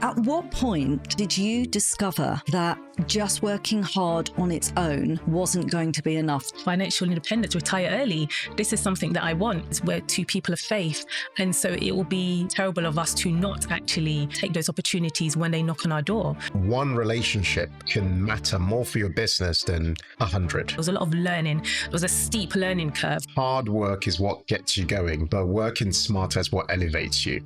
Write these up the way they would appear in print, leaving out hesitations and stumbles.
At what point did you discover that just working hard on its own wasn't going to be enough? Financial independence, retire early. This is something that I want. We're two people of faith. And so it will be terrible of us to not actually take those opportunities when they knock on our door. One relationship can matter more for your business than 100. There was a lot of learning. There was a steep learning curve. Hard work is what gets you going, but working smarter is what elevates you.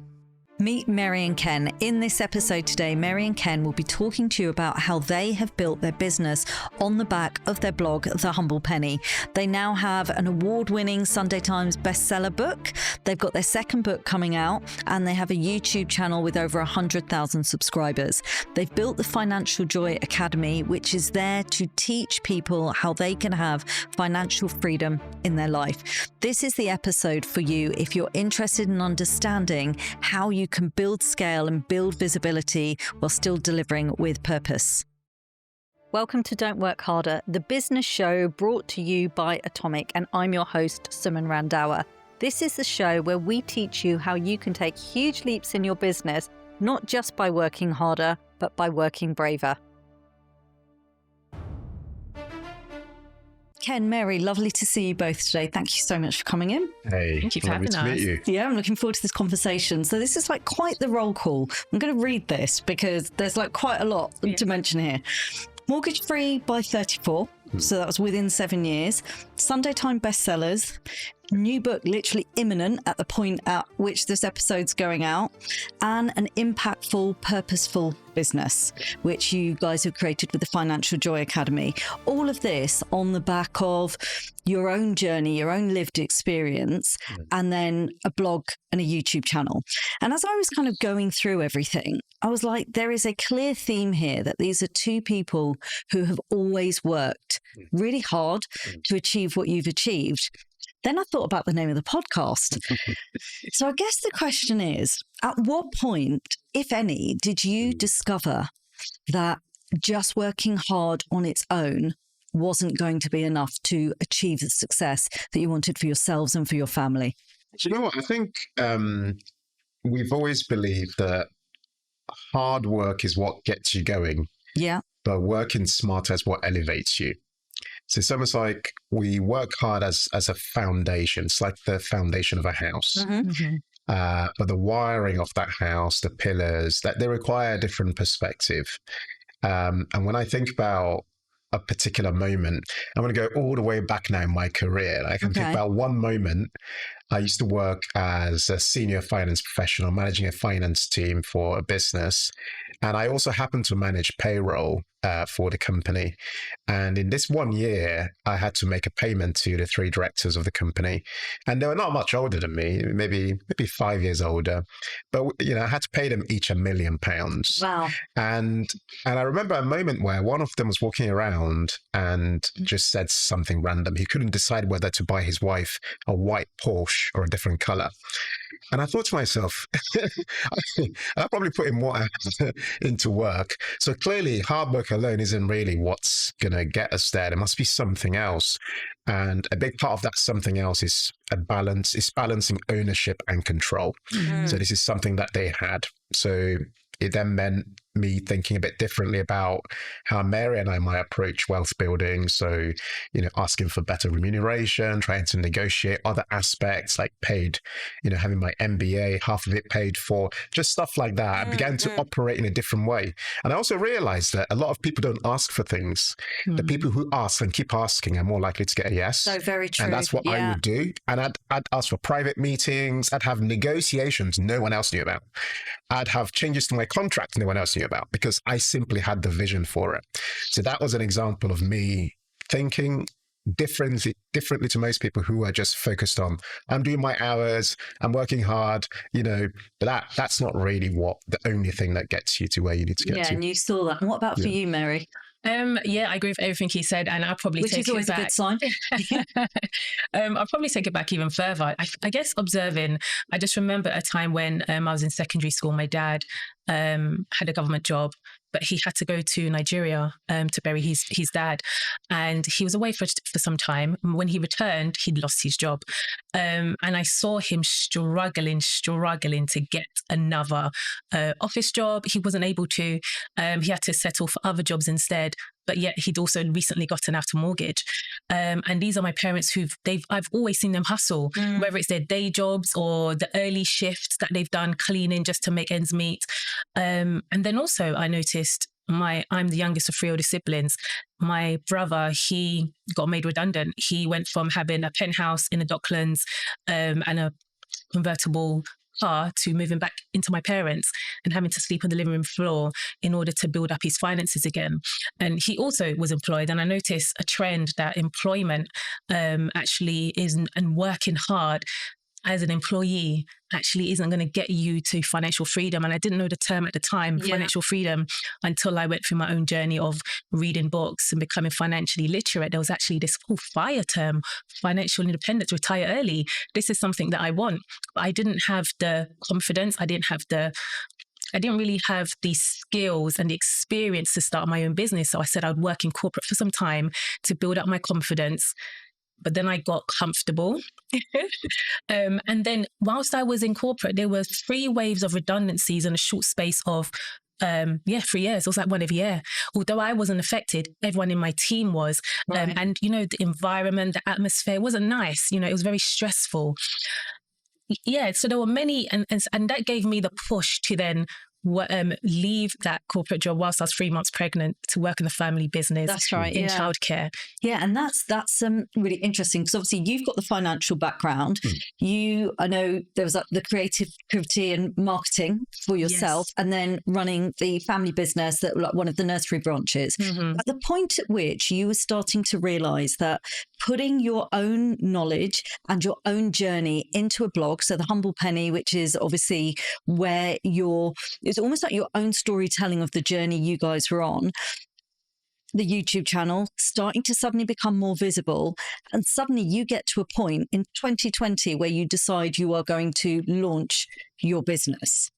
Meet Mary and Ken. In this episode today, Mary and Ken will be talking to you about how they have built their business on the back of their blog, The Humble Penny. They now have an award-winning Sunday Times bestseller book. They've got their second book coming out, and they have a YouTube channel with over 100,000 subscribers. They've built the Financial Joy Academy, which is there to teach people how they can have financial freedom in their life. This is the episode for you if you're interested in understanding how you can build scale and build visibility while still delivering with purpose. Welcome to Don't Work Harder, the business show brought to you by Atomic, and I'm your host, Suman Randhawa. This is the show where we teach you how you can take huge leaps in your business, not just by working harder, but by working braver. Ken, Mary, lovely to see you both today. Thank you so much for coming in. Hey, Thank you for lovely having to us. meet you. Yeah, I'm looking forward to this conversation. So this is like quite the roll call. I'm going to read this because there's like quite a lot to mention here. Mortgage free by 34. So that was within 7 years. Sunday Times bestsellers. New book literally imminent at the point at which this episode's going out, and an impactful, purposeful business, which you guys have created with the Financial Joy Academy. All of this on the back of your own journey, your own lived experience, and then a blog and a YouTube channel. And as I was kind of going through everything, I was like, there is a clear theme here that these are two people who have always worked really hard to achieve what you've achieved. Then I thought about the name of the podcast. So I guess the question is, at what point, if any, did you discover that just working hard on its own wasn't going to be enough to achieve the success that you wanted for yourselves and for your family? Do you know what? I think we've always believed that hard work is what gets you going. Yeah. But working smarter is what elevates you. So it's almost like we work hard as a foundation. It's like the foundation of a house. But the wiring of that house, the pillars, that they require a different perspective. And when I think about a particular moment, I'm going to go all the way back now in my career. I can think about one moment. I used to work as a senior finance professional, managing a finance team for a business. And I also happened to manage payroll for the company. And in this 1 year, I had to make a payment to the 3 directors of the company. And they were not much older than me, maybe 5 years older. But, you know, I had to pay them each £1 million. Wow. And I remember a moment where one of them was walking around and just said something random. He couldn't decide whether to buy his wife a white Porsche or a different color. And I thought to myself, I probably put in more into work. So clearly hard work alone isn't really what's going to get us there. There must be something else. And a big part of that something else is balancing ownership and control. So this is something that they had. So it then meant me thinking a bit differently about how Mary and I might approach wealth building. So, you know, asking for better remuneration, trying to negotiate other aspects like paid, you know, having my MBA, half of it paid for, just stuff like that. I began to operate in a different way. And I also realized that a lot of people don't ask for things. The people who ask and keep asking are more likely to get a yes. So very true. And that's what I would do. And I'd ask for private meetings. I'd have negotiations no one else knew about. I'd have changes to my contract no one else knew about because I simply had the vision for it. So that was an example of me thinking differently to most people who are just focused on, I'm doing my hours, I'm working hard, you know, but that's not really the only thing that gets you to where you need to get to. Yeah, and you saw that. And what about for you, Mary? Yeah, I agree with everything he said, and I'll probably Which take is always it back. a good sign. I'll probably take it back even further. I guess observing, I just remember a time when I was in secondary school, my dad had a government job. but he had to go to Nigeria to bury his dad. And he was away for some time. When he returned, he'd lost his job. And I saw him struggling to get another office job. He wasn't able to. He had to settle for other jobs instead. But yet he'd also recently gotten out of mortgage. And these are my parents I've always seen them hustle, whether it's their day jobs or the early shifts that they've done cleaning just to make ends meet. And then also I noticed I'm the youngest of 3 older siblings. My brother, he got made redundant. He went from having a penthouse in the Docklands and a convertible car to moving back into my parents and having to sleep on the living room floor in order to build up his finances again. And he also was employed. And I noticed a trend that employment actually is, and working hard as an employee actually isn't going to get you to financial freedom. And I didn't know the term at the time, financial freedom, until I went through my own journey of reading books and becoming financially literate. There was actually this FIRE term, financial independence, retire early. This is something that I want. But I didn't have the confidence. I didn't really have the skills and the experience to start my own business. So I said I'd work in corporate for some time to build up my confidence. But then I got comfortable. And then whilst I was in corporate, there were 3 waves of redundancies in a short space of 3 years. It was like one every year. Although I wasn't affected, everyone in my team was. Right. And, the environment, the atmosphere wasn't nice. It was very stressful. Yeah, so there were many, and that gave me the push to then leave that corporate job whilst I was 3 months pregnant to work in the family business. That's right, in childcare. Yeah, and that's really interesting because obviously you've got the financial background. I know there was the creativity and marketing for yourself, and then running the family business that like one of the nursery branches. At the point at which you were starting to realise that putting your own knowledge and your own journey into a blog, so the Humble Penny, which is obviously where it's almost like your own storytelling of the journey you guys were on, the YouTube channel starting to suddenly become more visible. And suddenly you get to a point in 2020 where you decide you are going to launch your business.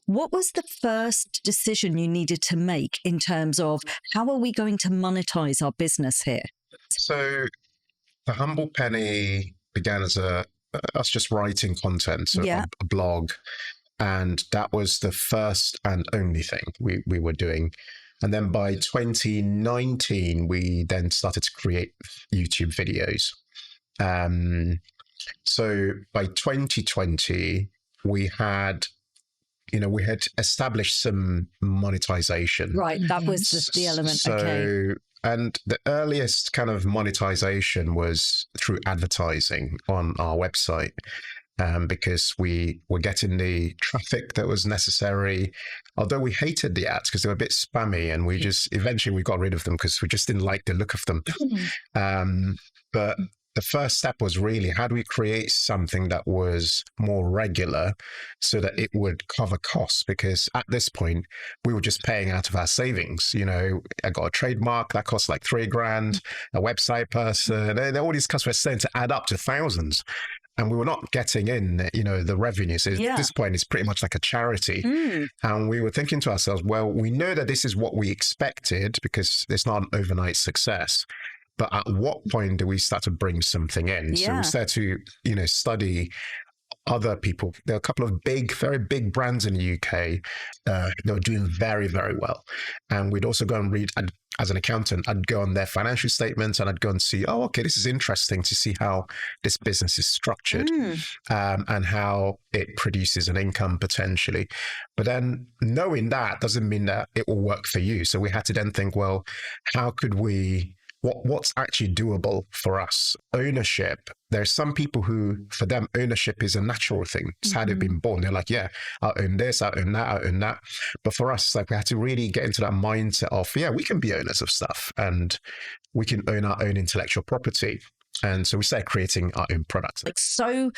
What was the first decision you needed to make in terms of how are we going to monetize our business here? So the Humble Penny began as us just writing content, so a blog. And that was the first and only thing we were doing. And then by 2019, we then started to create YouTube videos. So by 2020, we had established some monetization. Right, that was the element. Okay. And the earliest kind of monetization was through advertising on our website. Because we were getting the traffic that was necessary, although we hated the ads because they were a bit spammy, and we eventually got rid of them because we just didn't like the look of them. But the first step was really, how do we create something that was more regular so that it would cover costs? Because at this point, we were just paying out of our savings. I got a trademark that cost like $3,000, a website person, and all these costs were starting to add up to thousands. And we were not getting in, the revenue. So at this point, it's pretty much like a charity. And we were thinking to ourselves, well, we know that this is what we expected because it's not an overnight success. But at what point do we start to bring something in? So we started to, study other people. There are a couple of very big brands in the UK that were doing very, very well. And we'd also go and read, as an accountant, I'd go on their financial statements and I'd go and see, oh, okay, this is interesting to see how this business is structured and how it produces an income potentially. But then knowing that doesn't mean that it will work for you. So we had to then think, well, how could we... What's actually doable for us? Ownership. There's some people who, for them, ownership is a natural thing. It's how they've been born. They're like, yeah, I'll own this, I'll own that, I'll own that. But for us, we had to really get into that mindset of, we can be owners of stuff and we can own our own intellectual property. And so we started creating our own products. It's so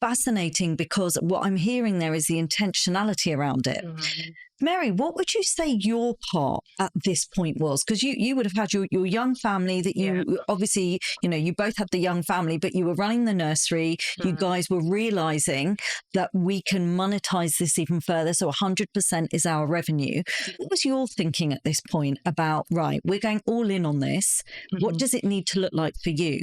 fascinating because what I'm hearing there is the intentionality around it. Mary, what would you say your part at this point was? Because you would have had your young family that you obviously, you both had the young family, but you were running the nursery. You guys were realizing that we can monetize this even further. So 100% is our revenue. What was your thinking at this point about, right, we're going all in on this. What does it need to look like for you?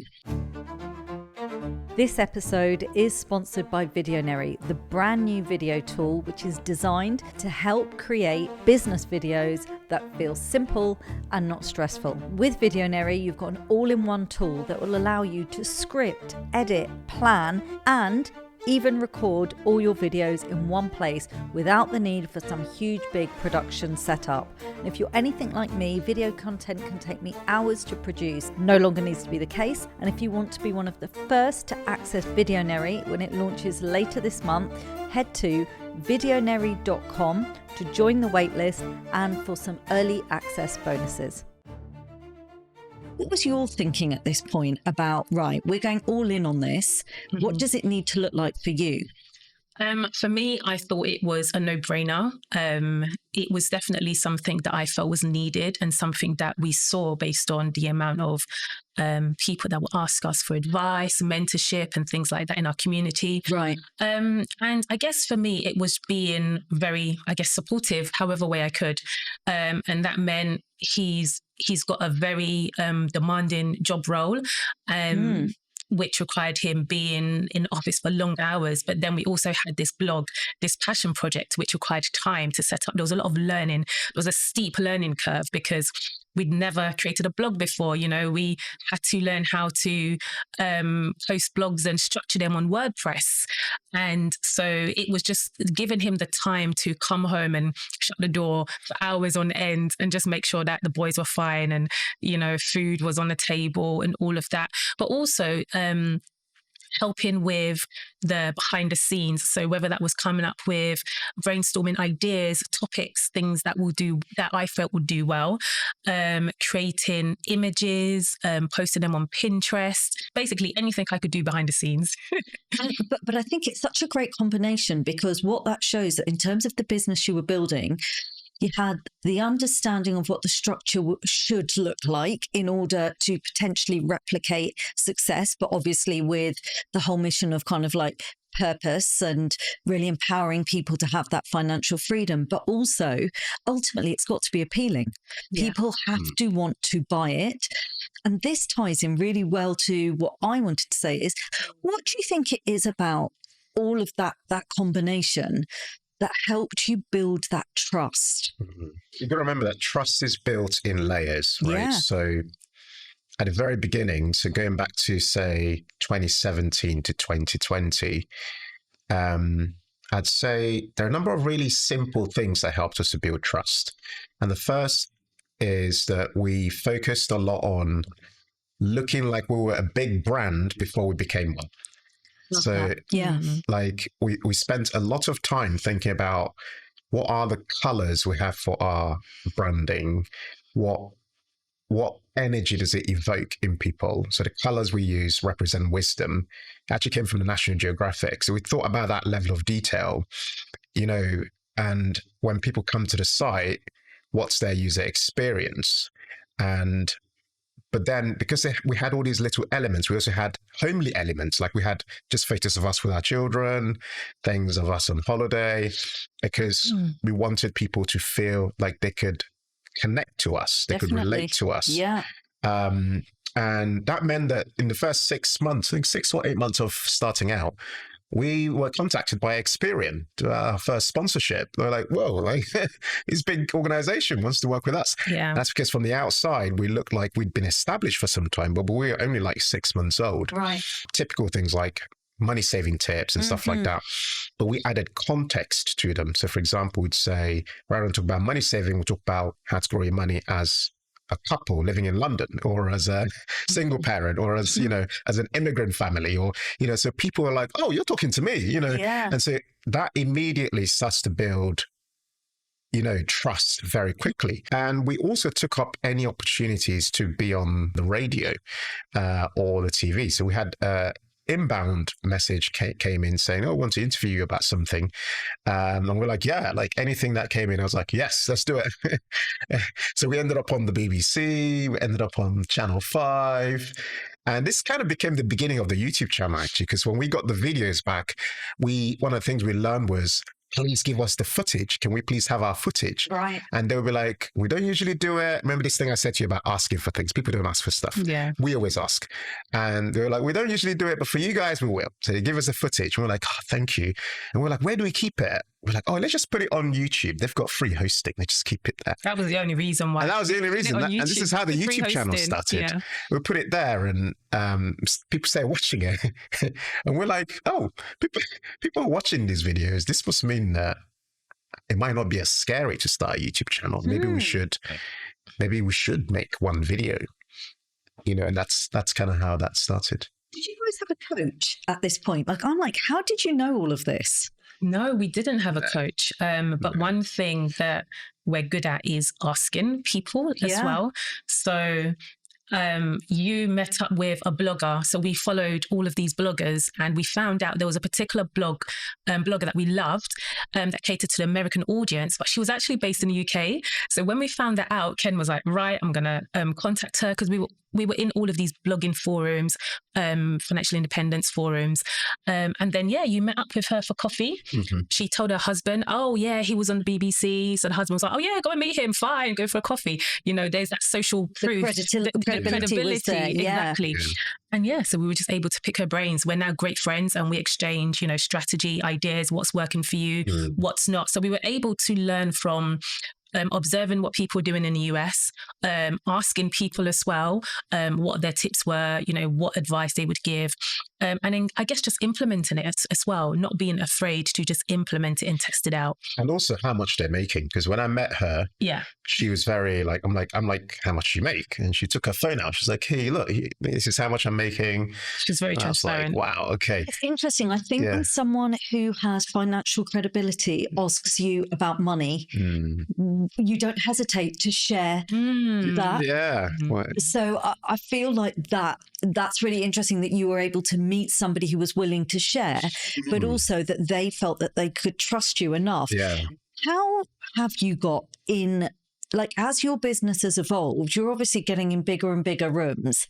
This episode is sponsored by Videonary, the brand new video tool which is designed to help create business videos that feel simple and not stressful. With Videonary, you've got an all-in-one tool that will allow you to script, edit, plan, and even record all your videos in one place without the need for some huge big production setup. And if you're anything like me, video content can take me hours to produce. No longer needs to be the case. And if you want to be one of the first to access Videonary when it launches later this month, head to videonary.com to join the waitlist and for some early access bonuses. What was your thinking at this point about, right, we're going all in on this. What does it need to look like for you? For me, I thought it was a no-brainer. It was definitely something that I felt was needed and something that we saw based on the amount of people that would ask us for advice, mentorship and things like that in our community. Right. And I guess for me, it was being very, supportive, however way I could. And that meant he's got a very demanding job role. Which required him being in office for long hours. But then we also had this blog, this passion project, which required time to set up. There was a lot of learning. There was a steep learning curve because we'd never created a blog before. We had to learn how to post blogs and structure them on WordPress. And so it was just giving him the time to come home and shut the door for hours on end and just make sure that the boys were fine and, food was on the table and all of that. But also helping with the behind the scenes. So whether that was coming up with brainstorming ideas, topics, things that I felt would do well, creating images, posting them on Pinterest, basically anything I could do behind the scenes. But I think it's such a great combination because what that shows that in terms of the business you were building, you had the understanding of what the structure should look like in order to potentially replicate success, but obviously with the whole mission of kind of like purpose and really empowering people to have that financial freedom. But also, ultimately, it's got to be appealing. Yeah. People have to want to buy it. And this ties in really well to what I wanted to say is, what do you think it is about all of that combination that helped you build that trust? You've got to remember that trust is built in layers, right? Yeah. So at the very beginning, so going back to say 2017 to 2020, I'd say there are a number of really simple things that helped us to build trust. And the first is that we focused a lot on looking like we were a big brand before we became one. So like we spent a lot of time thinking about what are the colors we have for our branding, what energy does it evoke in people? So the colors we use represent wisdom. It actually came from the National Geographic. So we thought about that level of detail, and when people come to the site, what's their user experience? But then because we had all these little elements, we also had homely elements, like we had just photos of us with our children, things of us on holiday, because we wanted people to feel like they could connect to us, they could relate to us. Yeah. And that meant that in the first 6 months, I think 6 or 8 months of starting out, we were contacted by Experian to our first sponsorship. They're like, whoa, like this big organization wants to work with us. Yeah. That's because from the outside, we looked like we'd been established for some time, but we were only like 6 months old. Right. Typical things like money saving tips and stuff like that. But we added context to them. So for example, we'd say, rather than talk about money saving, we'll talk about how to grow your money as a couple living in London, or as a single parent, or as, as an immigrant family, or, so people are like, oh, you're talking to me, Yeah. And so that immediately starts to build, trust very quickly. And we also took up any opportunities to be on the radio or the TV. So we had inbound message came in saying, "Oh, I want to interview you about something." And we're like, yeah, like anything that came in, I was like, yes, let's do it. So we ended up on the BBC, we ended up on Channel 5. And this kind of became the beginning of the YouTube channel, actually, because when we got the videos back, one of the things we learned was, please give us the footage. Can we please have our footage? Right. And they would be like, we don't usually do it. Remember this thing I said to you about asking for things? People don't ask for stuff. Yeah. We always ask. And they were like, we don't usually do it, but for you guys, we will. So they give us the footage. And we're like, oh, thank you. And we're like, where do we keep it? We're like, oh, let's just put it on YouTube. They've got free hosting. They just keep it there. That was the only reason why. And that was the only reason. And this is how the YouTube channel started. Yeah. We put it there, and people start watching it. And we're like, oh, people are watching these videos. This must mean that it might not be as scary to start a YouTube channel. Maybe we should make one video, and that's kind of how that started. Did you guys have a coach at this point? Like, I'm like, how did you know all of this? No, we didn't have a coach. But one thing that we're good at is asking people as well. So you met up with a blogger. So we followed all of these bloggers, and we found out there was a particular blogger that we loved that catered to the American audience, but she was actually based in the UK. So when we found that out, Ken was like, right, I'm going to contact her, because we were in all of these blogging forums, financial independence forums. And then, you met up with her for coffee. Mm-hmm. She told her husband, oh, yeah, he was on the BBC. So the husband was like, oh, yeah, go and meet him. Fine, go for a coffee. There's that social proof. The credibility was there. Exactly. Yeah. And so we were just able to pick her brains. We're now great friends, and we exchange, strategy, ideas, what's working for you, what's not. So we were able to learn from observing what people are doing in the US, asking people as well what their tips were, what advice they would give. And then I guess just implementing it as well, not being afraid to just implement it and test it out. And also how much they're making. Because when I met her, she was very like, I'm like, how much you make? And she took her phone out. She's like, hey, look, this is how much I'm making. She's very transparent. I was like, wow, okay. It's interesting. I think when someone who has financial credibility asks you about money, you don't hesitate to share that. Yeah. So I feel like that's really interesting that you were able to meet somebody who was willing to share, but also that they felt that they could trust you enough. Yeah. How have you got in, like, as your business has evolved, you're obviously getting in bigger and bigger rooms.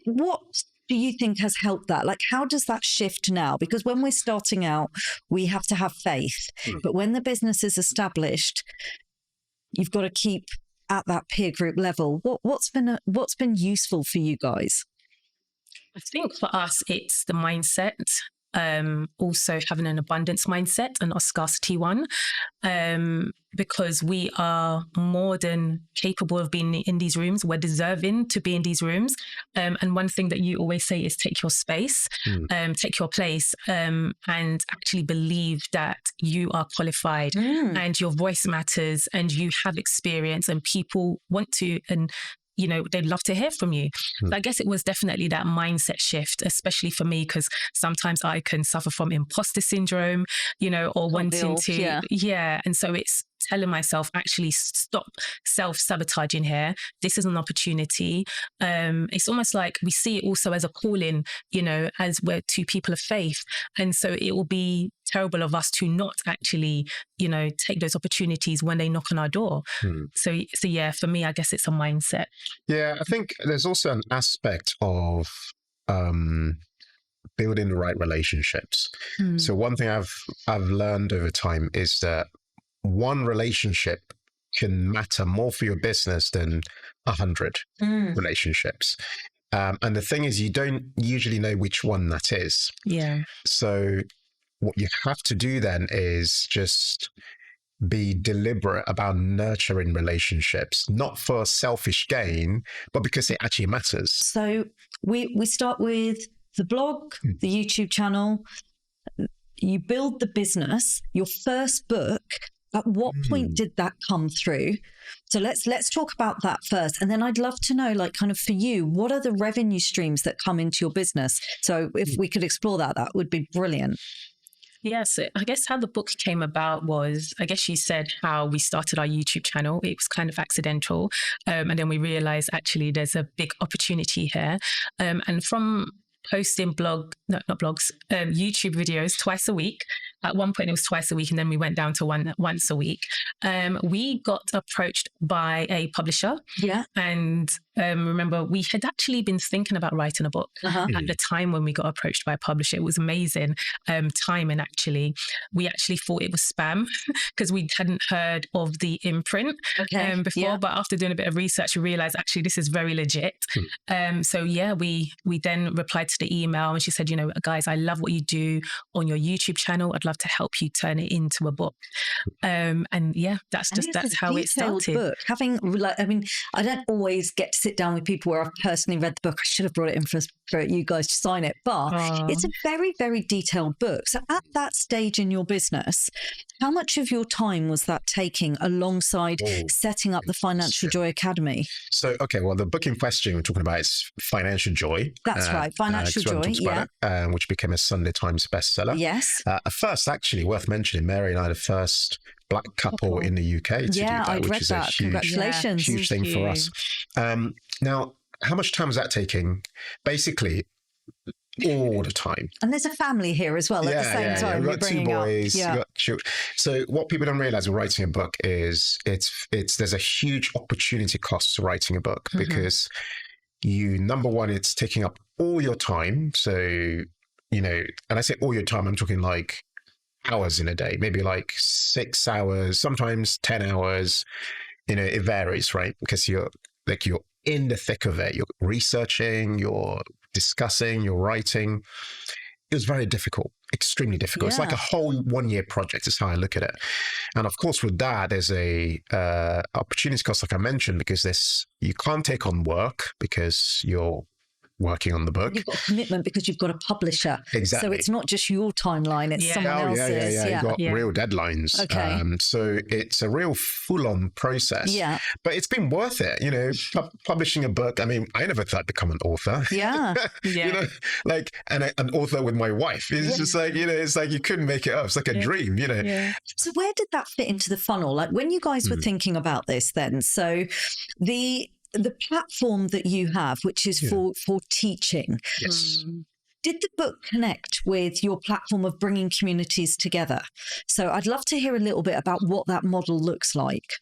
What do you think has helped that? Like, how does that shift now? Because when we're starting out, we have to have faith. But when the business is established, you've got to keep at that peer group level. What's been useful for you guys? I think for us, it's the mindset. Also having an abundance mindset and a scarcity one, because we are more than capable of being in these rooms. We're deserving to be in these rooms. And one thing that you always say is take your space, take your place, and actually believe that you are qualified and your voice matters and you have experience and people want to, and they'd love to hear from you. So I guess it was definitely that mindset shift, especially for me, because sometimes I can suffer from imposter syndrome, or wanting to, And so it's telling myself, actually stop self-sabotaging here. This is an opportunity. It's almost like we see it also as a calling, as we're two people of faith. And so it will be terrible of us to not actually, take those opportunities when they knock on our door. So yeah, for me, I guess it's a mindset. Yeah, I think there's also an aspect of building the right relationships. So one thing I've learned over time is that one relationship can matter more for your business than 100 relationships. And the thing is, you don't usually know which one that is. Yeah. So what you have to do then is just be deliberate about nurturing relationships, not for selfish gain, but because it actually matters. So we start with the blog, the YouTube channel. You build the business, your first book. At what point did that come through? So let's talk about that first. And then I'd love to know, like, kind of for you, what are the revenue streams that come into your business? So if we could explore that would be brilliant. Yes, I guess how the book came about was, I guess you said how we started our YouTube channel. It was kind of accidental. And then we realized actually there's a big opportunity here. And from posting YouTube videos twice a week. At one point, it was twice a week, and then we went down to once a week. We got approached by a publisher. Yeah. And remember, we had actually been thinking about writing a book at the time when we got approached by a publisher. It was amazing timing, actually. We actually thought it was spam because we hadn't heard of the imprint before. But after doing a bit of research, we realized actually this is very legit. So yeah, we then replied to the email, and she said, you know, guys, I love what you do on your YouTube channel. I'd love to help you turn it into a book. And yeah, that's how it started. Book. Having, like, I mean, I don't always get to sit down with people where I've personally read the book. I should have brought it in for you guys to sign it, but it's a very, very detailed book. So at that stage in your business, how much of your time was that taking alongside setting up the Financial Joy Academy? So, okay, well, the book in question we're talking about is Financial Joy. That's right, Financial Joy, which became a Sunday Times bestseller. Yes. First, actually, worth mentioning, Mary and I are the first Black couple in the UK to do that, which is a huge thing for us. Now, how much time was that taking? Basically, all the time. And there's a family here as well at the same time. You've got two boys. So what people don't realize with writing a book is there's a huge opportunity cost to writing a book because number one, it's taking up all your time. So, you know, and I say all your time, I'm talking like hours in a day, maybe like 6 hours, sometimes 10 hours. You know, it varies, right? Because you're in the thick of it. You're researching, you're discussing, you're writing. It was very difficult, extremely difficult. It's like a whole 1 year project is how I look at it. And of course, with that, there's a opportunity cost, like I mentioned, because you can't take on work because you're working on the book. You've got a commitment because you've got a publisher. Exactly. So it's not just your timeline, it's someone else's. You've got real deadlines. Okay. So it's a real full-on process. Yeah. But it's been worth it, you know, publishing a book. I mean, I never thought I'd become an author. Yeah. You know, like, and an author with my wife. It's just like, you know, it's like you couldn't make it up. It's like a dream, you know. Yeah. So where did that fit into the funnel? Like when you guys were thinking about this then, so the platform that you have, which is for teaching, did the book connect with your platform of bringing communities together? So I'd love to hear a little bit about what that model looks like.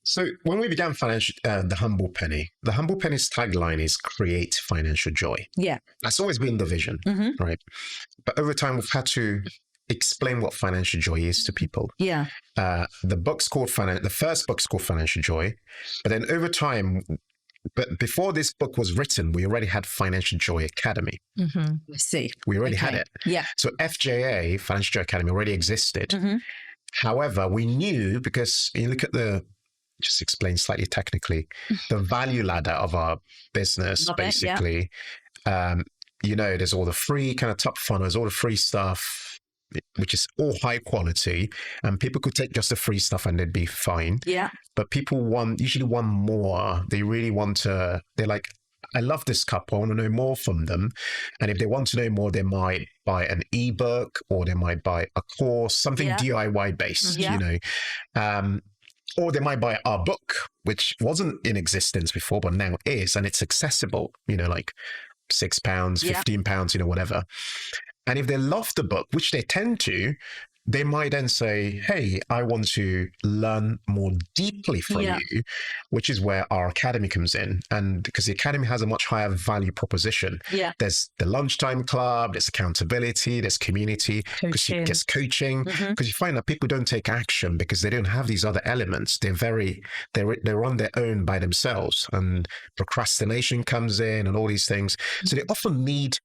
So when we began the Humble Penny's tagline is create financial joy. Yeah. That's always been the vision, right? But over time, we've had to explain what financial joy is to people. Yeah. The first book's called Financial Joy, but then over time, but before this book was written, we already had Financial Joy Academy. I see. We already had it. Yeah. So FJA, Financial Joy Academy, already existed. However, we knew, because you look at just explain slightly technically, the value ladder of our business, basically, you know, there's all the free kind of top funnels, all the free stuff, which is all high quality, and people could take just the free stuff and they'd be fine. Yeah. But people usually want more. They really they're like, I love this couple, I want to know more from them. And if they want to know more, they might buy an ebook or they might buy a course, something DIY based, you know. Or they might buy our book, which wasn't in existence before, but now is, and it's accessible, you know, like £6, £15, you know, whatever. And if they love the book, which they tend to, they might then say, hey, I want to learn more deeply from you, which is where our academy comes in. And because the academy has a much higher value proposition. Yeah. There's the lunchtime club, there's accountability, there's community, there's coaching. Because you find that people don't take action because they don't have these other elements. They're on their own by themselves, and procrastination comes in and all these things. So they often need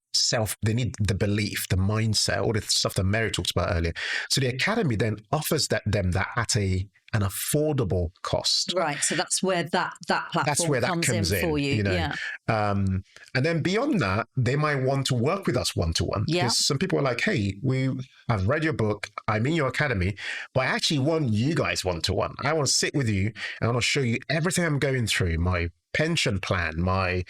they need the belief, the mindset, all the stuff that Mary talked about earlier. So the academy then offers them that at an affordable cost. Right. So that's where that platform comes in for you. You know? Yeah. And then beyond that, they might want to work with us one-to-one. Yeah. Because some people are like, hey, I've read your book, I'm in your academy, but I actually want you guys one-to-one. I want to sit with you and I want to show you everything I'm going through, my pension plan, my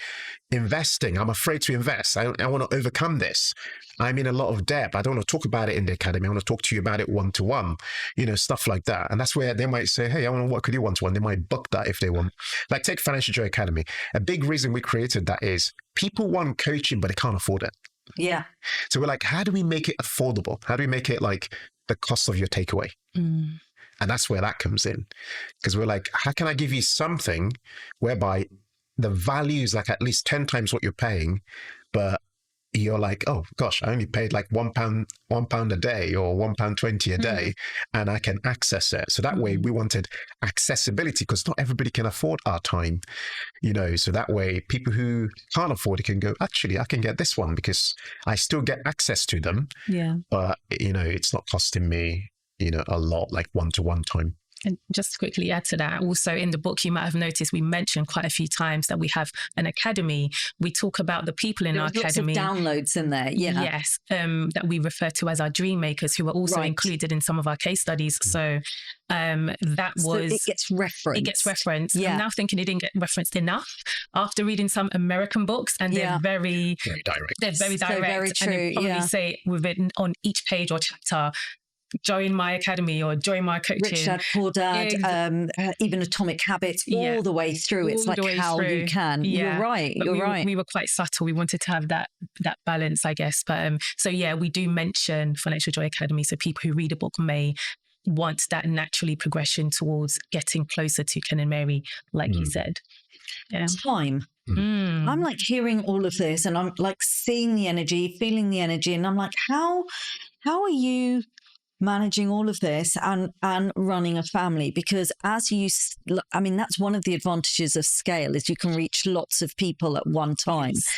investing. I'm afraid to invest. I want to overcome this. I'm in a lot of debt. I don't want to talk about it in the academy. I want to talk to you about it one-to-one, you know, stuff like that. And that's where they might say, hey, I want to work with you one-to-one. They might book that if they want. Like take Financial Joy Academy. A big reason we created that is people want coaching, but they can't afford it. Yeah. So we're like, how do we make it affordable? How do we make it like the cost of your takeaway? And that's where that comes in. Because we're like, how can I give you something whereby the value is like at least 10 times what you're paying, but you're like, oh gosh, I only paid like £1 a day or £1.20 a day, and I can access it. So that way we wanted accessibility, because not everybody can afford our time, so that way people who can't afford it can go, actually, I can get this one because I still get access to them. Yeah. But, it's not costing me, a lot, like one-to-one time. And just to quickly add to that, also in the book, you might have noticed we mentioned quite a few times that we have an academy. We talk about the people in our academy. Lots of downloads in there, yeah. Yes, that we refer to as our dream makers, who are also included in some of our case studies. So it gets referenced. It gets referenced. Yeah. I'm now thinking it didn't get referenced enough after reading some American books, and they're very direct. They're very direct. So very true, and they probably say within on each page or chapter, join my academy or join my coaching. Rich Dad, Poor Dad, even Atomic Habits, all the way through. It's like how you can. Yeah. You're right. But You're right. We were quite subtle. We wanted to have that balance, I guess. But we do mention Financial Joy Academy, so people who read a book may want that naturally progression towards getting closer to Ken and Mary, like you said. Yeah. Time. I'm like hearing all of this, and I'm like seeing the energy, feeling the energy, and I'm like, how are you managing all of this and running a family? Because that's one of the advantages of scale, is you can reach lots of people at one time. Yes.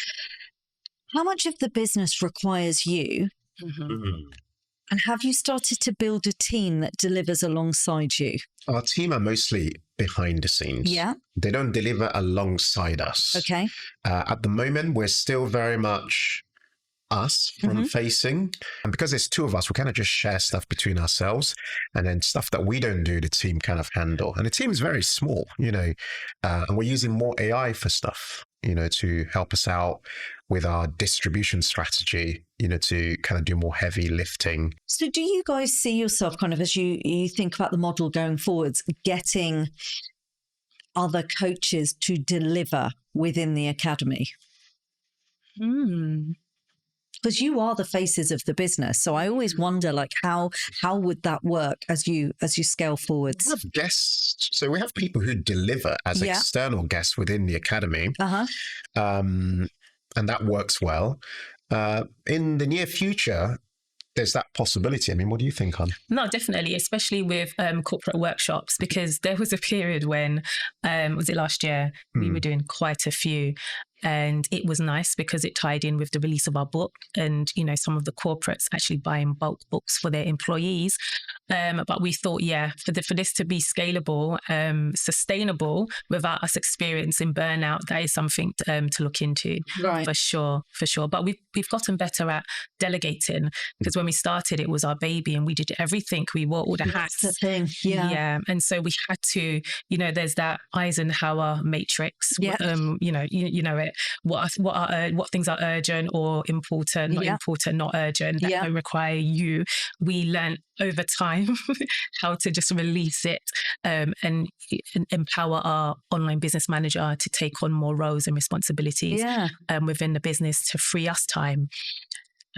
How much of the business requires you? And have you started to build a team that delivers alongside you? Our team are mostly behind the scenes. Yeah. They don't deliver alongside us. Okay. At the moment, we're still very much us front facing, and because there's two of us, we kind of just share stuff between ourselves, and then stuff that we don't do, the team kind of handle. And the team is very small, and we're using more AI for stuff, to help us out with our distribution strategy, to kind of do more heavy lifting. So do you guys see yourself kind of, as you think about the model going forwards, getting other coaches to deliver within the academy? Because you are the faces of the business. So I always wonder, like, how would that work as you scale forwards? We have guests. So we have people who deliver as external guests within the academy. And that works well. In the near future, there's that possibility. I mean, what do you think, Hon? No, definitely, especially with corporate workshops, because there was a period when, was it last year, we were doing quite a few. And it was nice because it tied in with the release of our book, and, some of the corporates actually buying bulk books for their employees. But we thought, for this to be scalable, sustainable without us experiencing burnout, that is something to look into, for sure. But we've gotten better at delegating, because when we started, it was our baby and we did everything. We wore all the hats. That's the thing. Yeah. And so we had to, there's that Eisenhower matrix. Yeah. You know it. What things are urgent or important, not important, not urgent, that don't require you. We learned over time how to just release it and empower our online business manager to take on more roles and responsibilities within the business, to free us time.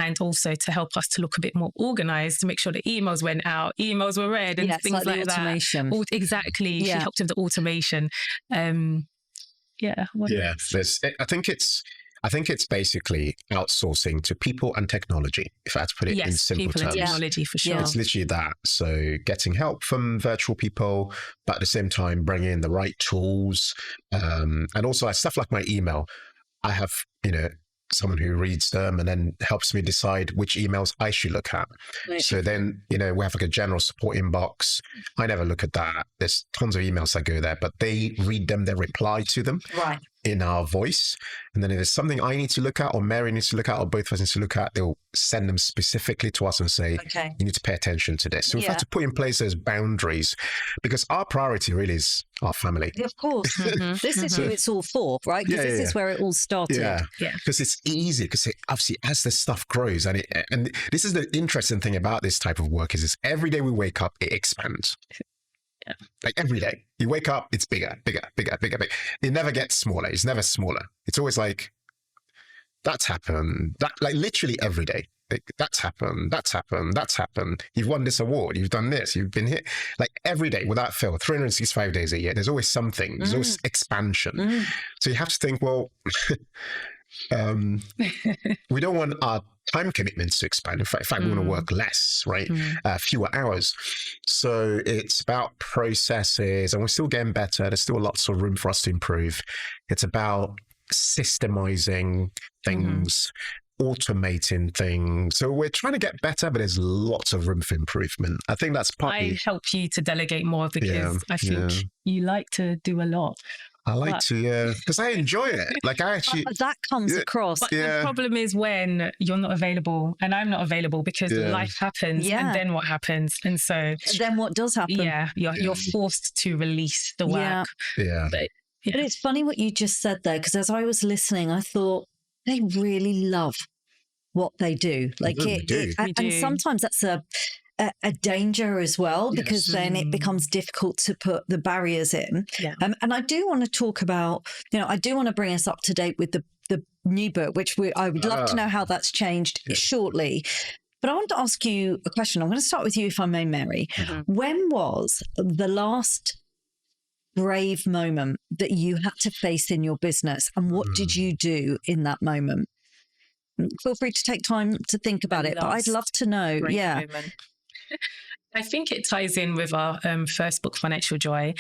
And also to help us to look a bit more organized, to make sure the emails went out, emails were read, and things like that. Automation. Exactly. She helped with the automation. I think it's basically outsourcing to people and technology, if I had to put it in simple people terms. And technology, for sure. It's literally that. So getting help from virtual people, but at the same time bringing in the right tools. And also stuff like my email. I have, someone who reads them and then helps me decide which emails I should look at. Right. So then, we have like a general support inbox. I never look at that. There's tons of emails that go there, but they read them, they reply to them in our voice. And then if there's something I need to look at, or Mary needs to look at, or both of us need to look at, they'll send them specifically to us and say, you need to pay attention to this. So we've had to put in place those boundaries, because our priority really is our family. Of course. This is who it's all for, right? Because this is where it all started. Yeah. Because it's easy, because obviously as the stuff grows, and this is the interesting thing about this type of work, is every day we wake up, it expands. Like every day, you wake up, it's bigger, bigger, bigger, bigger, bigger. It never gets smaller. It's never smaller. It's always like, that's happened. That, like, literally every day. Like, that's happened. That's happened. That's happened. You've won this award. You've done this. You've been here. Like every day without fail, 365 days a year. There's always something. There's always expansion. So you have to think, well, we don't want our time commitments to expand. In fact, we want to work less, right? Fewer hours. So it's about processes, and we're still getting better. There's still lots of room for us to improve. It's about systemizing things, automating things. So we're trying to get better, but there's lots of room for improvement. I think that's partly... I help you to delegate more because I think you like to do a lot. I like to, because I enjoy it. Like I actually... that comes across. But the problem is when you're not available and I'm not available because life happens and then what happens? And so... Then what does happen? Yeah, you're forced to release the work. Yeah. But it's funny what you just said there, because as I was listening, I thought they really love what they do. Like and sometimes that's a danger as well, because then it becomes difficult to put the barriers in. And I do want to talk about, I do want to bring us up to date with the new book, which I would love to know how that's changed shortly. But I want to ask you a question. I'm going to start with you, if I may, Mary. When was the last brave moment that you had to face in your business, and what did you do in that moment? Feel free to take time to think about it, but I'd love to know. Moment. I think it ties in with our first book, Financial Joy.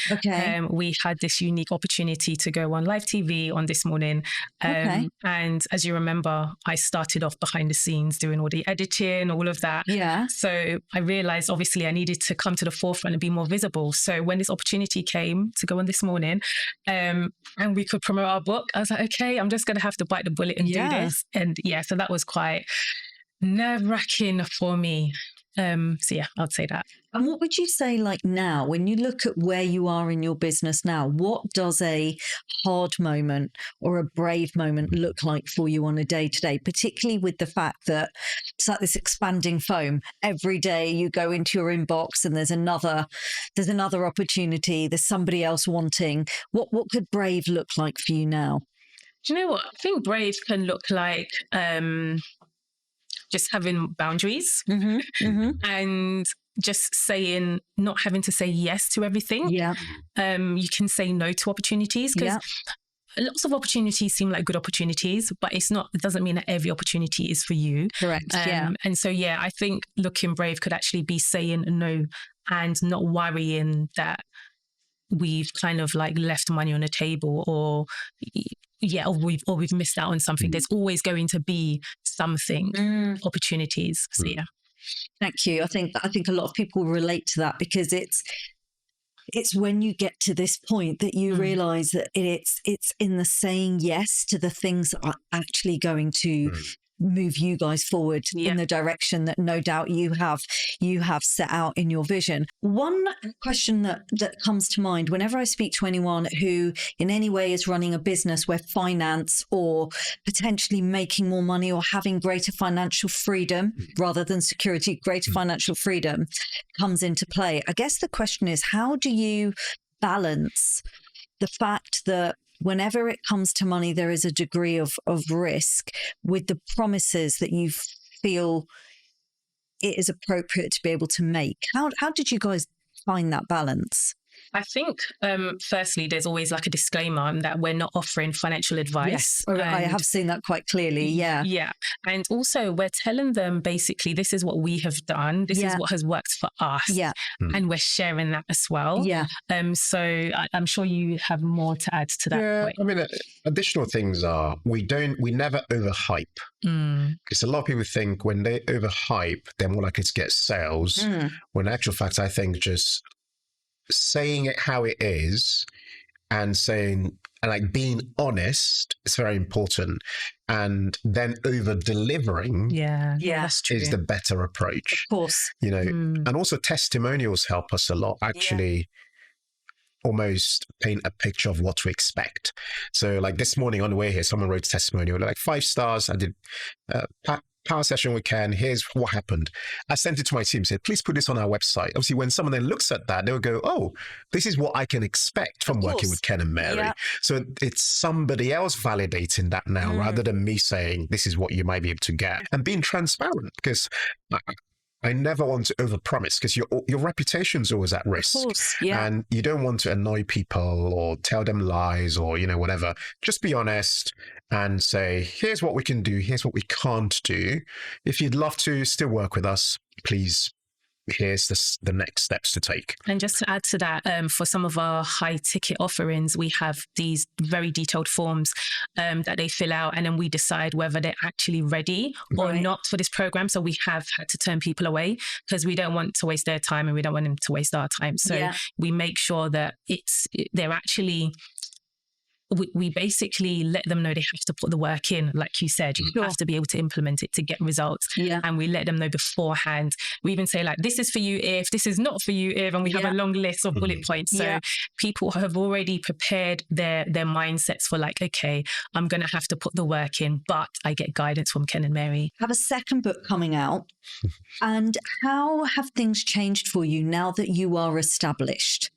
We had this unique opportunity to go on live TV on This Morning. And as you remember, I started off behind the scenes doing all the editing, all of that. So I realized, obviously, I needed to come to the forefront and be more visible. So when this opportunity came to go on This Morning and we could promote our book, I was like, okay, I'm just going to have to bite the bullet and do this. And so that was quite nerve-wracking for me. I'd say that. And what would you say, like now, when you look at where you are in your business now, what does a hard moment or a brave moment look like for you on a day-to-day, particularly with the fact that it's like this expanding foam. Every day you go into your inbox and there's another opportunity, there's somebody else wanting. What could brave look like for you now? Do you know what? I think brave can look like just having boundaries and just saying, not having to say yes to everything. You can say no to opportunities, because lots of opportunities seem like good opportunities, but it doesn't mean that every opportunity is for you. Correct. And so, I think looking brave could actually be saying no and not worrying that we've kind of like left money on the table or we've missed out on something. There's always going to be something, opportunities. So Thank you. I think a lot of people relate to that, because it's when you get to this point that you realize that it's in the saying yes to the things that are actually going to move you guys forward in the direction that no doubt you have set out in your vision. One question that comes to mind whenever I speak to anyone who in any way is running a business where finance or potentially making more money or having greater financial freedom rather than security, greater financial freedom comes into play. I guess the question is, how do you balance the fact that whenever it comes to money, there is a degree of risk with the promises that you feel it is appropriate to be able to make? How did you guys find that balance? I think, firstly, there's always like a disclaimer that we're not offering financial advice. Yes, I have seen that quite clearly. Yeah. And also we're telling them basically, this is what we have done. This is what has worked for us. And we're sharing that as well. So I'm sure you have more to add to that point. I mean, additional things are, we never overhype. Because a lot of people think when they overhype, they're more likely to get sales. When in actual fact, I think just saying it how it is and like being honest is very important, and then over delivering that's true, is the better approach, of course. And also testimonials help us a lot, actually. Almost paint a picture of what to expect. So like this morning on the way here, someone wrote a testimonial like 5 stars. I did power session with Ken. Here's what happened. I sent it to my team, said, please put this on our website. Obviously, when someone then looks at that, they'll go, oh, this is what I can expect from working with Ken and Mary. Yeah. So it's somebody else validating that now, rather than me saying, this is what you might be able to get, and being transparent, because I never want to overpromise, because your reputation's always at risk. Of course, yeah. And you don't want to annoy people or tell them lies or, whatever. Just be honest and say, here's what we can do. Here's what we can't do. If you'd love to still work with us, please, here's the next steps to take. And just to add to that, for some of our high ticket offerings, we have these very detailed forms that they fill out, and then we decide whether they're actually ready or not for this program. So we have had to turn people away because we don't want to waste their time and we don't want them to waste our time. So we make sure that they're actually... We basically let them know they have to put the work in. Like you said, you have to be able to implement it to get results. Yeah. And we let them know beforehand. We even say, like, this is for you if, this is not for you if, and we have a long list of bullet points. So people have already prepared their mindsets for, like, okay, I'm going to have to put the work in, but I get guidance from Ken and Mary. Have a second book coming out. And how have things changed for you now that you are established?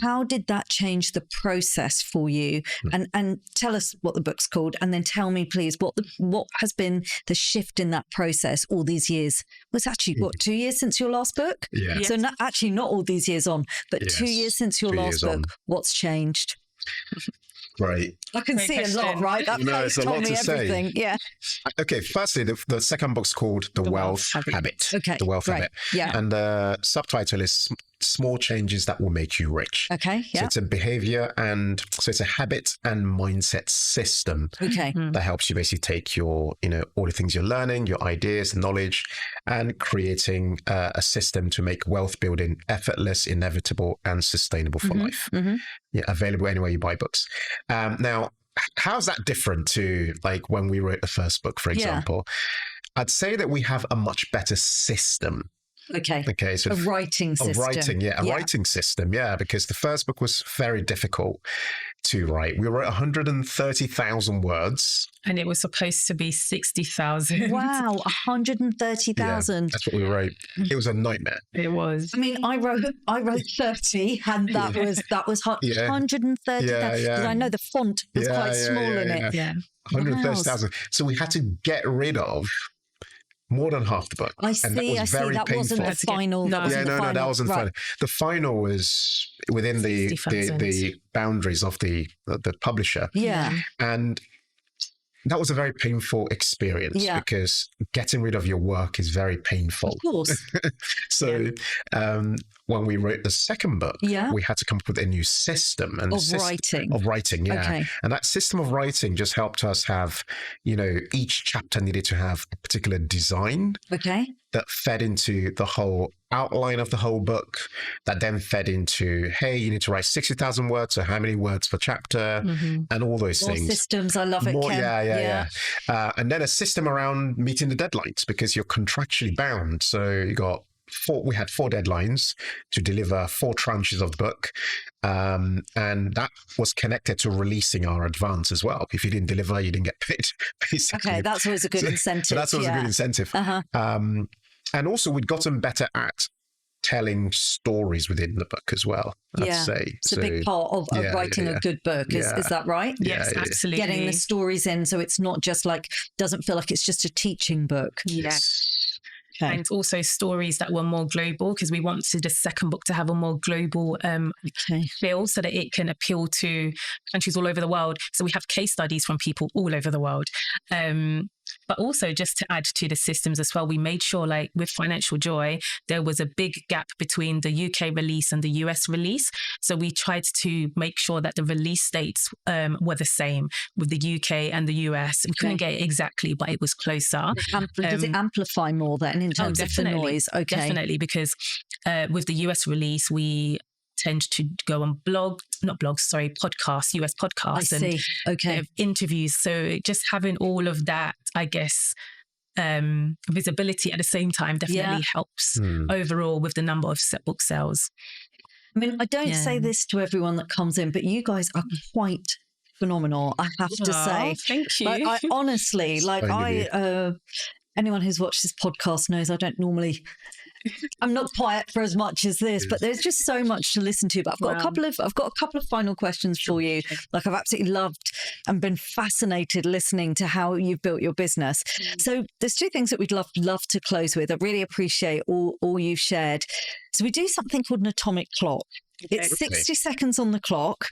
How did that change the process for you? And tell us what the book's called, and then tell me, please, what has been the shift in that process all these years? Well, it's actually, 2 years since your last book? Yeah. So not all these years on, but 2 years since your last book. What's changed? Right. I can see a lot, right? That it's a lot to everything. say. Yeah. Okay, firstly, the second book's called The Wealth Habit. Okay. The Wealth Habit. Yeah. And the subtitle is Small Changes That Will Make You Rich. Okay, yeah. So it's a behavior so it's a habit and mindset system that helps you basically take your, all the things you're learning, your ideas, knowledge, and creating a system to make wealth building effortless, inevitable, and sustainable for life. Yeah, available anywhere you buy books. Now, how's that different to like when we wrote the first book, for example? I'd say that we have a much better system. Okay. So a writing system. Writing system. Yeah, because the first book was very difficult to write. We wrote 130,000 words. And it was supposed to be 60,000. Wow, 130,000. Yeah, that's what we wrote. It was a nightmare. It was. I mean, I wrote 30, and that was 130,000. Because I know the font was quite small in it. Yeah. 130,000. So we had to get rid of more than half the book. I see. That painful. Wasn't the final. That wasn't the final. The final was within the boundaries of the publisher. Yeah. And that was a very painful experience because getting rid of your work is very painful. Of course. So when we wrote the second book, we had to come up with a new system of writing. Yeah. Okay. And that system of writing just helped us have, each chapter needed to have a particular design. Okay. That fed into the whole outline of the whole book, that then fed into, hey, you need to write 60,000 words, so how many words per chapter, and all those things. Systems, I love it, Ken. Yeah. And then a system around meeting the deadlines, because you're contractually bound. So we had 4 deadlines to deliver 4 tranches of the book. And that was connected to releasing our advance as well. If you didn't deliver, you didn't get paid, basically. Okay, that's always a good incentive. So that's always a good incentive. And also, we'd gotten better at telling stories within the book as well, I'd say. It's a big part of writing a good book. Is that right? Yes, absolutely. Getting the stories in so it's not just doesn't feel like it's just a teaching book. Yes. Okay. And also stories that were more global, because we wanted the second book to have a more global feel so that it can appeal to countries all over the world. So we have case studies from people all over the world. But also, just to add to the systems as well, we made sure, like with Financial Joy, there was a big gap between the UK release and the US release. So we tried to make sure that the release dates were the same with the UK and the US. We couldn't get it exactly, but it was closer. Does it amplify more then in terms of the noise? Okay. Definitely, because with the US release, we tend to go on podcasts, US podcasts. I see. And interviews. So just having all of that, I guess, visibility at the same time definitely helps overall with the number of book sales. I mean, I don't say this to everyone that comes in, but you guys are quite phenomenal, I have to say. Thank you. I honestly, anyone who's watched this podcast knows I'm not quiet for as much as this, but there's just so much to listen to. But I've got a couple of final questions for you. Like, I've absolutely loved and been fascinated listening to how you've built your business. So there's two things that we'd love to close with. I really appreciate all you've shared. So we do something called an atomic clock. It's 60 seconds on the clock.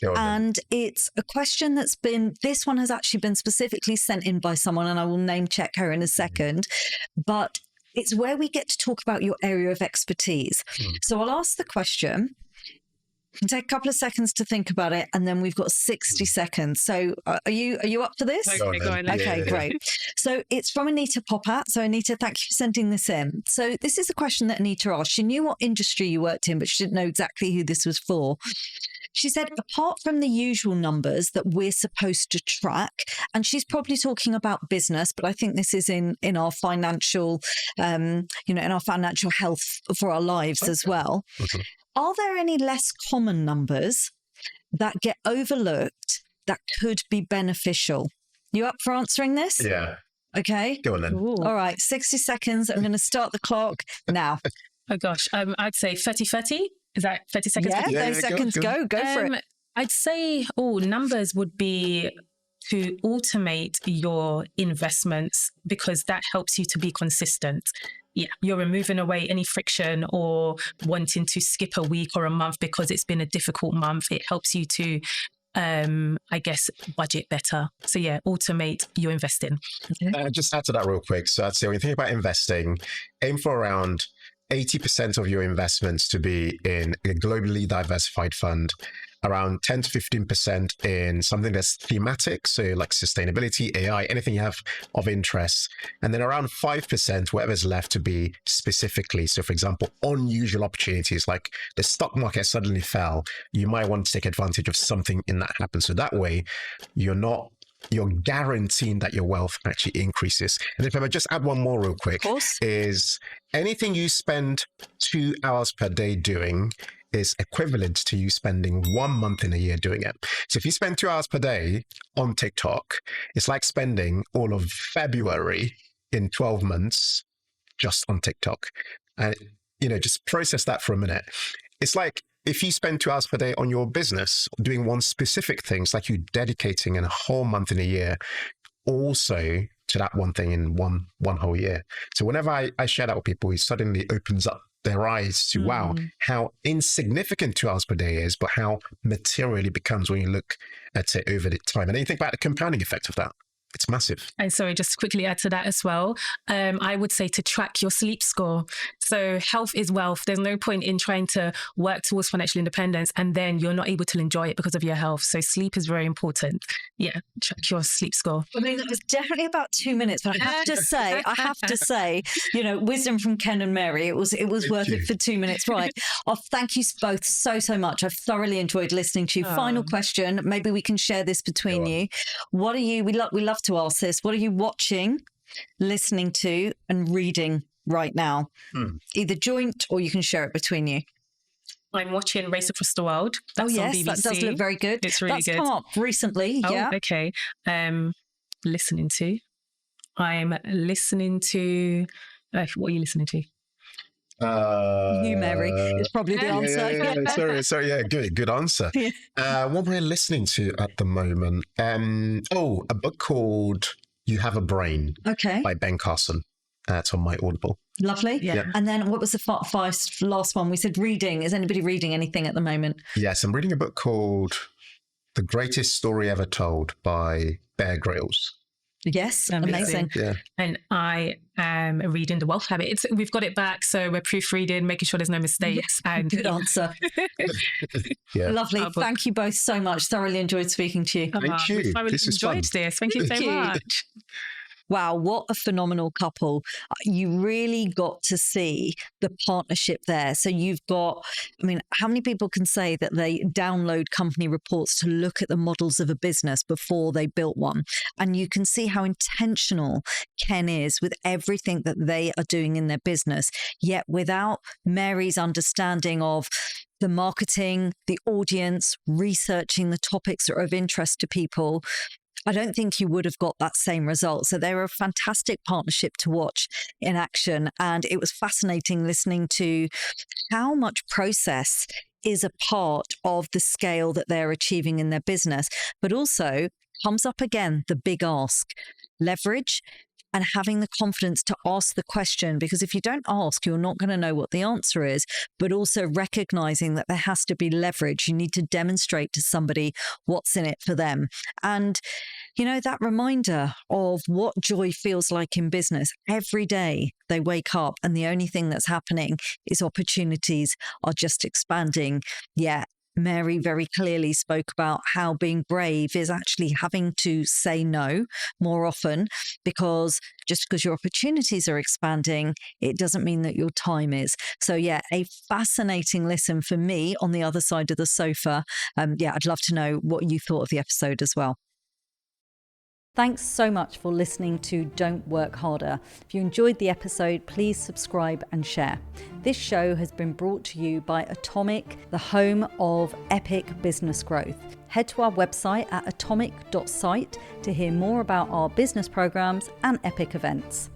And it's a question this one has actually been specifically sent in by someone, and I will name check her in a second. But it's where we get to talk about your area of expertise. So I'll ask the question. You can take a couple of seconds to think about it, and then we've got 60 seconds. So are you up for this? Okay, great. So it's from Anita Popat. So Anita, thank you for sending this in. So this is a question that Anita asked. She knew what industry you worked in, but she didn't know exactly who this was for. She said, apart from the usual numbers that we're supposed to track, and she's probably talking about business, but I think this is in our financial, in our financial health for our lives as well. Are there any less common numbers that get overlooked that could be beneficial? You up for answering this? Yeah. Okay. Go on then. Ooh. All right. 60 seconds. I'm going to start the clock now. Oh gosh. I'd say 30-30. Is that 30 seconds? Yeah, 30 seconds. Go for it. I'd say, numbers would be to automate your investments, because that helps you to be consistent. Yeah, you're removing away any friction or wanting to skip a week or a month because it's been a difficult month. It helps you to, budget better. So yeah, automate your investing. Just add to that real quick. So I'd say when you think about investing, aim for around 80% of your investments to be in a globally diversified fund, around 10 to 15% in something that's thematic, so like sustainability, AI, anything you have of interest, and then around 5%, whatever's left, to be specifically. So for example, unusual opportunities, like the stock market suddenly fell, you might want to take advantage of something in that happens. So that way you're guaranteeing that your wealth actually increases. And if I may just add one more real quick, is anything you spend 2 hours per day doing is equivalent to you spending 1 month in a year doing it. So if you spend 2 hours per day on TikTok, it's like spending all of February in 12 months just on TikTok. And, just process that for a minute. It's like if you spend 2 hours per day on your business doing one specific thing, it's like you dedicating a whole month in a year also to that one thing in one whole year. So whenever I share that with people, it suddenly opens up their eyes to, wow, how insignificant 2 hours per day is, but how material it becomes when you look at it over the time. And then you think about the compounding effect of that. It's massive. And sorry, just to quickly add to that as well, I would say to track your sleep score. So health is wealth. There's no point in trying to work towards financial independence and then you're not able to enjoy it because of your health. So sleep is very important. Yeah, track your sleep score. I mean, it was definitely about 2 minutes, but I have to say, wisdom from Ken and Mary, it was worth it for 2 minutes. Right. Oh, thank you both so much. I've thoroughly enjoyed listening to you. Final question. Maybe we can share this between you. What are you, we love to ask this. What are you watching, listening to, and reading right now? Either joint or you can share it between you. I'm watching Race Across the World. That's on BBC. That does look very good. It's really good. That's come up recently. Oh, okay. Listening to. I'm listening to. What are you listening to? You, Mary, is probably the answer. Sorry. Yeah, good answer. What we're listening to at the moment? A book called "You Have a Brain" by Ben Carson. It's on my Audible. Lovely. Yeah. And then what was the last one? We said reading. Is anybody reading anything at the moment? Yes, I'm reading a book called "The Greatest Story Ever Told" by Bear Grylls. Yes, amazing. Yeah. And I am reading The Wealth Habit. We've got it back, so we're proofreading, making sure there's no mistakes. And good answer. Lovely. Thank you both so much. Thoroughly enjoyed speaking to you. Thank you. This is fun. Thank you so much. Wow, what a phenomenal couple. You really got to see the partnership there. So you've got, how many people can say that they download company reports to look at the models of a business before they built one? And you can see how intentional Ken is with everything that they are doing in their business, yet without Mary's understanding of the marketing, the audience, researching the topics that are of interest to people. I don't think you would have got that same result. So they're a fantastic partnership to watch in action. And it was fascinating listening to how much process is a part of the scale that they're achieving in their business, but also comes up again the big ask: leverage and having the confidence to ask the question, because if you don't ask, you're not going to know what the answer is, but also recognizing that there has to be leverage. You need to demonstrate to somebody what's in it for them. And, that reminder of what joy feels like in business. Every day they wake up and the only thing that's happening is opportunities are just expanding. Yeah. Mary very clearly spoke about how being brave is actually having to say no more often, because just because your opportunities are expanding, it doesn't mean that your time is. So yeah, a fascinating listen for me on the other side of the sofa. I'd love to know what you thought of the episode as well. Thanks so much for listening to Don't Work Harder. If you enjoyed the episode, please subscribe and share. This show has been brought to you by Atomic, the home of epic business growth. Head to our website at atomic.site to hear more about our business programs and epic events.